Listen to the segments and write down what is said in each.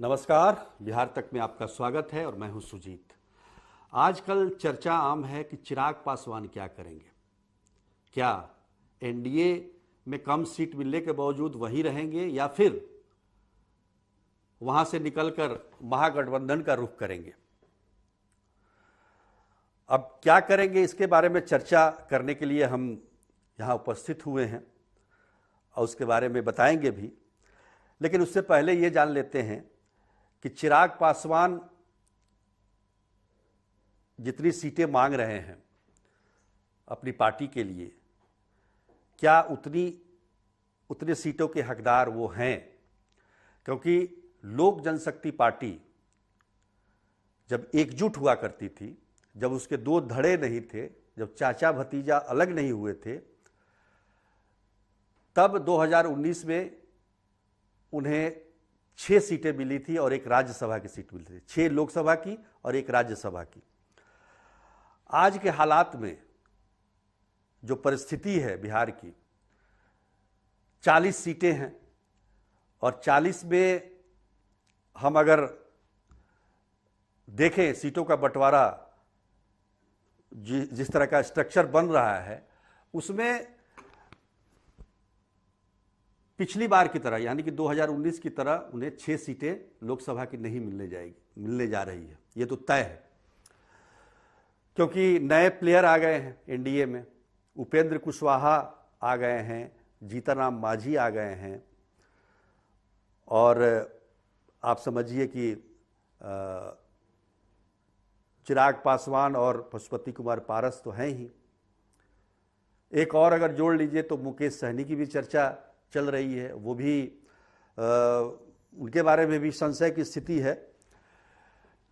नमस्कार। बिहार तक में आपका स्वागत है और मैं हूं सुजीत। आजकल चर्चा आम है कि चिराग पासवान क्या करेंगे। क्या एनडीए में कम सीट मिलने के बावजूद वहीं रहेंगे या फिर वहां से निकलकर महागठबंधन का रुख करेंगे। अब क्या करेंगे इसके बारे में चर्चा करने के लिए हम यहाँ उपस्थित हुए हैं और उसके बारे में बताएंगे भी। लेकिन उससे पहले ये जान लेते हैं कि चिराग पासवान जितनी सीटें मांग रहे हैं अपनी पार्टी के लिए, क्या उतने सीटों के हकदार वो हैं। क्योंकि लोक जनशक्ति पार्टी जब एकजुट हुआ करती थी, जब उसके दो धड़े नहीं थे, जब चाचा भतीजा अलग नहीं हुए थे, तब 2019 में उन्हें 6 सीटें मिली थी और एक राज्यसभा की सीट मिली थी। 6 लोकसभा की और एक राज्यसभा की। आज के हालात में जो परिस्थिति है बिहार की, 40 सीटें हैं और 40 में हम अगर देखें सीटों का बंटवारा जिस तरह का स्ट्रक्चर बन रहा है, उसमें पिछली बार की तरह यानी कि 2019 की तरह उन्हें 6 सीटें लोकसभा की नहीं मिलने जा रही है। ये तो तय है, क्योंकि नए प्लेयर आ गए हैं एनडीए में। उपेंद्र कुशवाहा आ गए हैं, जीतनराम मांझी आ गए हैं और आप समझिए कि चिराग पासवान और पशुपति कुमार पारस तो हैं ही। एक और अगर जोड़ लीजिए तो मुकेश सहनी की भी चर्चा चल रही है। वो भी उनके बारे में भी संशय की स्थिति है।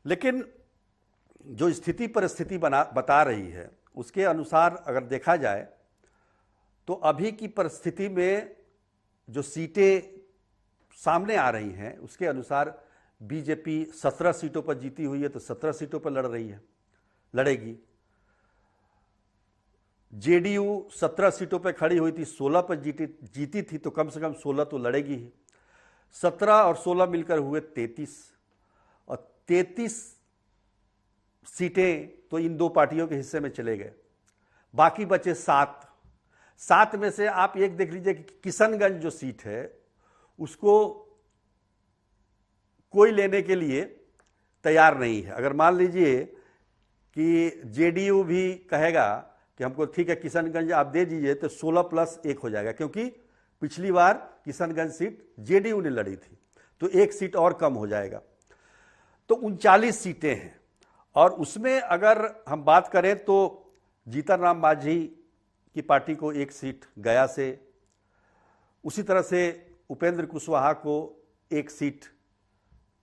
लेकिन जो स्थिति परिस्थिति बता रही है, उसके अनुसार अगर देखा जाए तो अभी की परिस्थिति में जो सीटें सामने आ रही हैं, उसके अनुसार बीजेपी 17 सीटों पर जीती हुई है, तो 17 सीटों पर लड़ेगी। जेडीयू 17 सीटों पर खड़ी हुई थी, 16 पर जीती थी, तो कम से कम 16 तो लड़ेगी ही। 17 और 16 मिलकर हुए 33 और 33 सीटें तो इन दो पार्टियों के हिस्से में चले गए। बाकी बचे 7 में से आप एक देख लीजिए कि किशनगंज जो सीट है उसको कोई लेने के लिए तैयार नहीं है। अगर मान लीजिए कि जेडीयू भी कहेगा कि हमको ठीक है किशनगंज आप दे दीजिए, तो 16+1 हो जाएगा, क्योंकि पिछली बार किशनगंज सीट जेडीयू ने लड़ी थी, तो एक सीट और कम हो जाएगा। तो 39 सीटें हैं और उसमें अगर हम बात करें तो जीतनराम मांझी की पार्टी को एक सीट गया से, उसी तरह से उपेंद्र कुशवाहा को एक सीट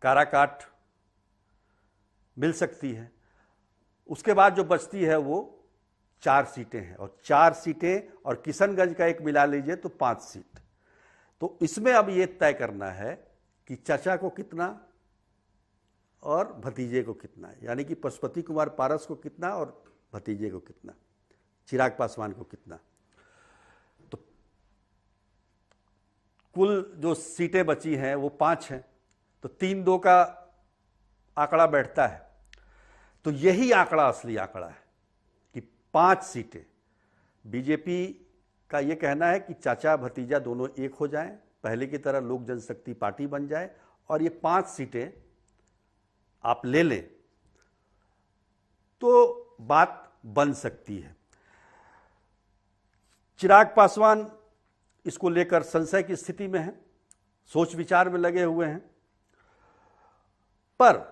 काराकाट मिल सकती है। उसके बाद जो बचती है वो 4 सीटें हैं और 4 सीटें और किशनगंज का एक मिला लीजिए तो 5 सीट। तो इसमें अब ये तय करना है कि चाचा को कितना और भतीजे को कितना, यानी कि पशुपति कुमार पारस को कितना और भतीजे को कितना, चिराग पासवान को कितना। तो कुल जो सीटें बची हैं वो 5 हैं, तो 3-2 का आंकड़ा बैठता है। तो यही आंकड़ा असली आंकड़ा है कि 5 सीटें। बीजेपी का ये कहना है कि चाचा भतीजा दोनों एक हो जाएं, पहले की तरह लोक जनशक्ति पार्टी बन जाए और ये 5 सीटें आप ले लें तो बात बन सकती है। चिराग पासवान इसको लेकर संशय की स्थिति में हैं, सोच विचार में लगे हुए हैं। पर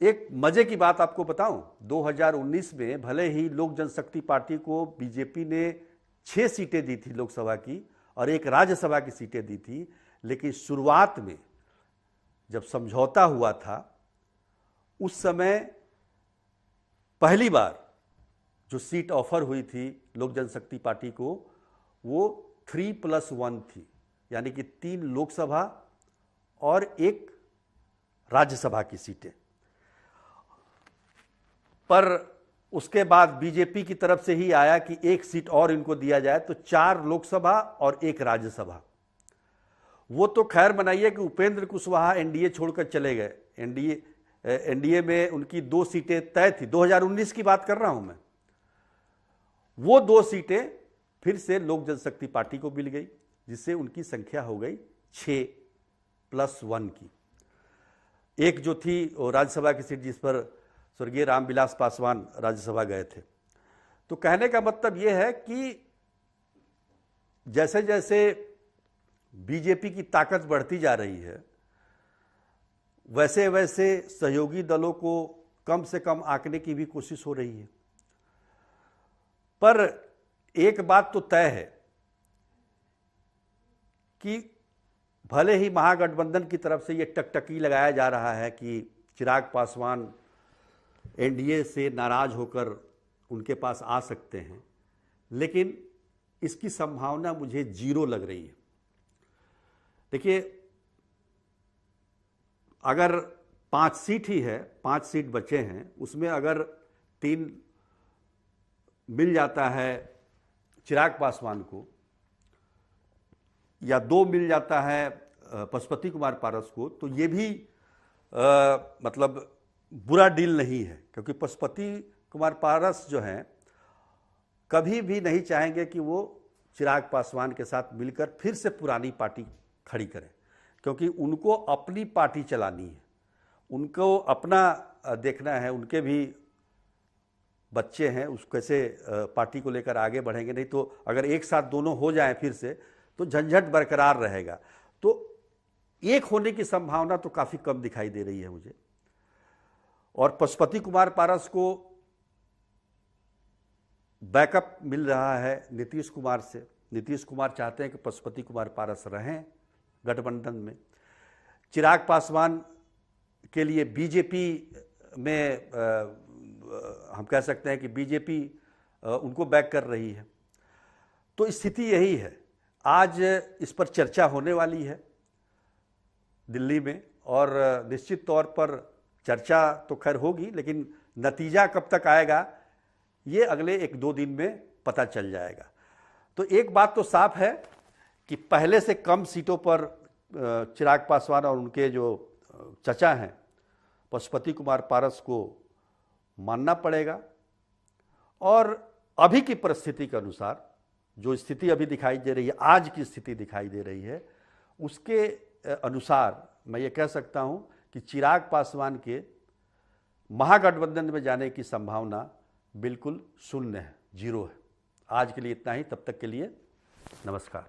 एक मजे की बात आपको बताऊं, 2019 में भले ही लोक जनशक्ति पार्टी को बीजेपी ने 6 सीटें दी थी लोकसभा की और एक राज्यसभा की सीटें दी थी, लेकिन शुरुआत में जब समझौता हुआ था उस समय पहली बार जो सीट ऑफर हुई थी लोक जनशक्ति पार्टी को वो 3+1 थी, यानी कि 3 लोकसभा और एक राज्यसभा की सीटें। पर उसके बाद बीजेपी की तरफ से ही आया कि एक सीट और इनको दिया जाए, तो 4 लोकसभा और एक राज्यसभा। वो तो खैर मनाइए कि उपेंद्र कुशवाहा एनडीए छोड़कर चले गए। एनडीए में उनकी 2 सीटें तय थी, 2019 की बात कर रहा हूं मैं। वो 2 सीटें फिर से लोक जनशक्ति पार्टी को मिल गई, जिससे उनकी संख्या हो गई 6+1 की। एक जो थी वो राज्यसभा की सीट, जिस पर स्वर्गीय रामविलास पासवान राज्यसभा गए थे। तो कहने का मतलब यह है कि जैसे जैसे बीजेपी की ताकत बढ़ती जा रही है, वैसे वैसे सहयोगी दलों को कम से कम आंकने की भी कोशिश हो रही है। पर एक बात तो तय है कि भले ही महागठबंधन की तरफ से यह टकटकी लगाया जा रहा है कि चिराग पासवान एनडीए से नाराज होकर उनके पास आ सकते हैं, लेकिन इसकी संभावना मुझे 0 लग रही है। देखिए, अगर 5 सीट ही है, 5 सीट बचे हैं, उसमें अगर 3 मिल जाता है चिराग पासवान को या 2 मिल जाता है पशुपति कुमार पारस को, तो ये भी मतलब बुरा डील नहीं है, क्योंकि पशुपति कुमार पारस जो हैं कभी भी नहीं चाहेंगे कि वो चिराग पासवान के साथ मिलकर फिर से पुरानी पार्टी खड़ी करें, क्योंकि उनको अपनी पार्टी चलानी है, उनको अपना देखना है। उनके भी बच्चे हैं, उस कैसे पार्टी को लेकर आगे बढ़ेंगे। नहीं तो अगर एक साथ दोनों हो जाएं फिर से, तो झंझट बरकरार रहेगा। तो एक होने की संभावना तो काफ़ी कम दिखाई दे रही है मुझे। और पशुपति कुमार पारस को बैकअप मिल रहा है नीतीश कुमार से। नीतीश कुमार चाहते हैं कि पशुपति कुमार पारस रहें गठबंधन में। चिराग पासवान के लिए बीजेपी में हम कह सकते हैं कि बीजेपी उनको बैक कर रही है। तो स्थिति यही है। आज इस पर चर्चा होने वाली है दिल्ली में, और निश्चित तौर पर चर्चा तो खैर होगी, लेकिन नतीजा कब तक आएगा ये अगले 1-2 दिन में पता चल जाएगा। तो एक बात तो साफ है कि पहले से कम सीटों पर चिराग पासवान और उनके जो चचा हैं पशुपति कुमार पारस को मानना पड़ेगा। और अभी की परिस्थिति के अनुसार, जो स्थिति अभी दिखाई दे रही है, आज की स्थिति दिखाई दे रही है, उसके अनुसार मैं ये कह सकता हूं कि चिराग पासवान के महागठबंधन में जाने की संभावना बिल्कुल शून्य है, 0 है। आज के लिए इतना ही। तब तक के लिए नमस्कार।